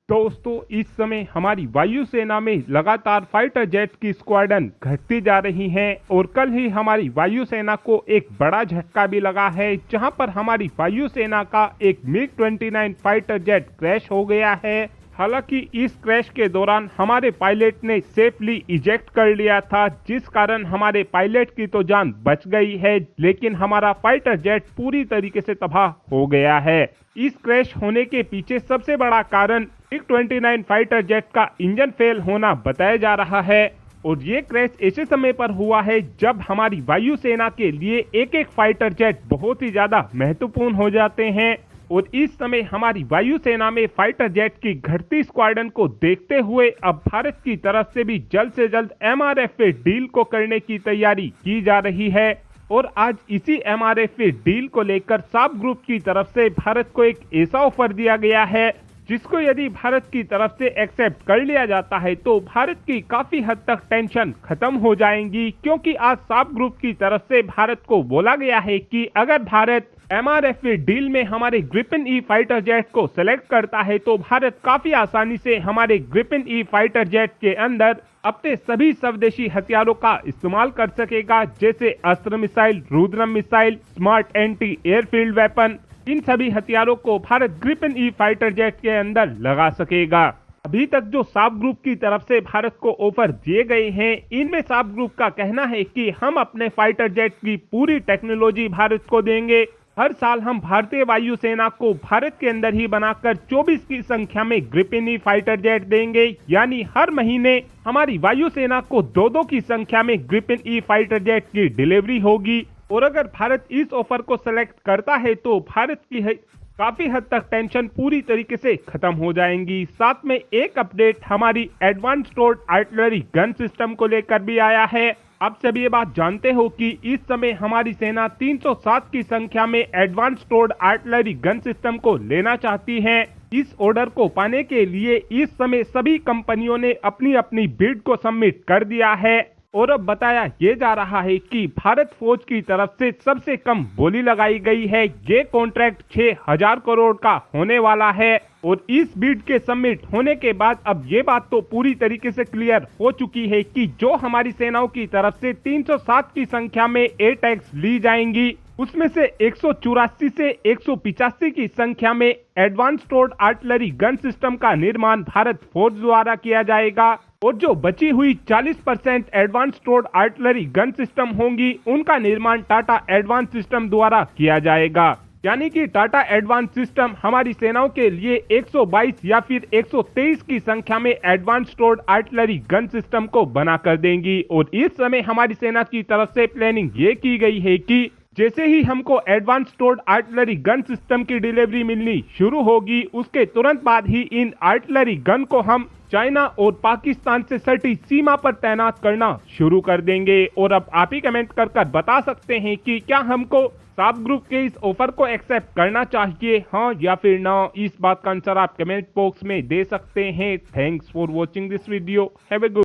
दोस्तों, इस समय हमारी वायुसेना में लगातार फाइटर जेट्स की स्क्वाड्रन घटती जा रही हैं और कल ही हमारी वायुसेना को एक बड़ा झटका भी लगा है, जहां पर हमारी वायुसेना का एक मिग-29 फाइटर जेट क्रैश हो गया है। हालांकि इस क्रैश के दौरान हमारे पायलट ने सेफली इजेक्ट कर लिया था, जिस कारण हमारे पायलट की तो जान बच गई है, लेकिन हमारा फाइटर जेट पूरी तरीके से तबाह हो गया है। इस क्रैश होने के पीछे सबसे बड़ा कारण मिग-29 फाइटर जेट का इंजन फेल होना बताया जा रहा है और ये क्रैश ऐसे समय पर हुआ है जब हमारी वायुसेना के लिए एक एक फाइटर जेट बहुत ही ज्यादा महत्वपूर्ण हो जाते हैं और इस समय हमारी वायुसेना में फाइटर जेट की घटती स्क्वाड्रन को देखते हुए अब भारत की तरफ से भी जल्द से जल्द एमआरएफए डील को करने की तैयारी की जा रही है और आज इसी एमआरएफए डील को लेकर साफ ग्रुप की तरफ से भारत को एक ऐसा ऑफर दिया गया है जिसको यदि भारत की तरफ से एक्सेप्ट कर लिया जाता है तो भारत की काफी हद तक टेंशन खत्म हो जाएंगी, क्योंकि आज साफ ग्रुप की तरफ से भारत को बोला गया है कि अगर भारत एमआरएफए डील में हमारे ग्रिपेन ई फाइटर जेट को सेलेक्ट करता है तो भारत काफी आसानी से हमारे ग्रिपेन ई फाइटर जेट के अंदर अपने सभी स्वदेशी हथियारों का इस्तेमाल कर सकेगा, जैसे Astra missile, Rudram missile, smart anti airfield weapon. इन सभी हथियारों को Bharat Gripen E fighter jet के अंदर लगा सकेगा। अभी तक जो साफ ग्रुप की तरफ से भारत को ऑफर दिए गए हैं, इनमें साफ ग्रुप का कहना है कि हम अपने फाइटर जेट की पूरी टेक्नोलॉजी भारत को देंगे। हर साल हम भारतीय वायुसेना को भारत के अंदर ही बनाकर 24 की संख्या में ग्रिपेन ई फाइटर जेट देंगे, यानी हर महीने हमारी वायुसेना को 2-2 की संख्या में ग्रिपेन ई फाइटर जेट की डिलीवरी होगी। और अगर भारत इस ऑफर को सेलेक्ट करता है तो भारत की काफी हद तक टेंशन पूरी तरीके से खत्म हो जाएंगी। साथ में एक अपडेट हमारी एडवांस टोर्ड आर्टिलरी गन सिस्टम को लेकर भी आया है। आप सभी ये बात जानते हो कि इस समय हमारी सेना 307 की संख्या में एडवांस टोर्ड आर्टिलरी गन सिस्टम को लेना चाहती है। इस ऑर्डर को पाने के लिए इस समय सभी कंपनियों ने अपनी अपनी बिड को सबमिट कर दिया है और अब बताया ये जा रहा है कि भारत फौज की तरफ से सबसे कम बोली लगाई गई है। ये कॉन्ट्रैक्ट 6000 करोड़ का होने वाला है और इस बिड के सबमिट होने के बाद अब ये बात तो पूरी तरीके से क्लियर हो चुकी है कि जो हमारी सेनाओं की तरफ से 307 की संख्या में एयर टैग्स ली जाएंगी, उसमें से 184 से 185 की संख्या में एडवांस टोर्ड आर्टिलरी गन सिस्टम का निर्माण भारत फौज द्वारा किया जाएगा और जो बची हुई 40% एडवांस टोर्ड आर्टिलरी गन सिस्टम होंगी, उनका निर्माण टाटा एडवांस सिस्टम द्वारा किया जाएगा। यानी कि टाटा एडवांस सिस्टम हमारी सेनाओं के लिए 122 या फिर 123 की संख्या में एडवांस टोर्ड आर्टिलरी गन सिस्टम को बना कर देंगी और इस समय हमारी सेना की तरफ से प्लानिंग ये की गई है कि जैसे ही हमको एडवांस टोर्ड आर्टिलरी गन सिस्टम की डिलीवरी मिलनी शुरू होगी, उसके तुरंत बाद ही इन आर्टिलरी गन को हम चाइना और पाकिस्तान से सटी सीमा पर तैनात करना शुरू कर देंगे। और अब आप ही कमेंट कर बता सकते हैं कि क्या हमको साफ ग्रुप के इस ऑफर को एक्सेप्ट करना चाहिए, हाँ या फिर ना। इस बात का आंसर आप कमेंट बॉक्स में दे सकते हैं। Thanks for watching this video. Have a good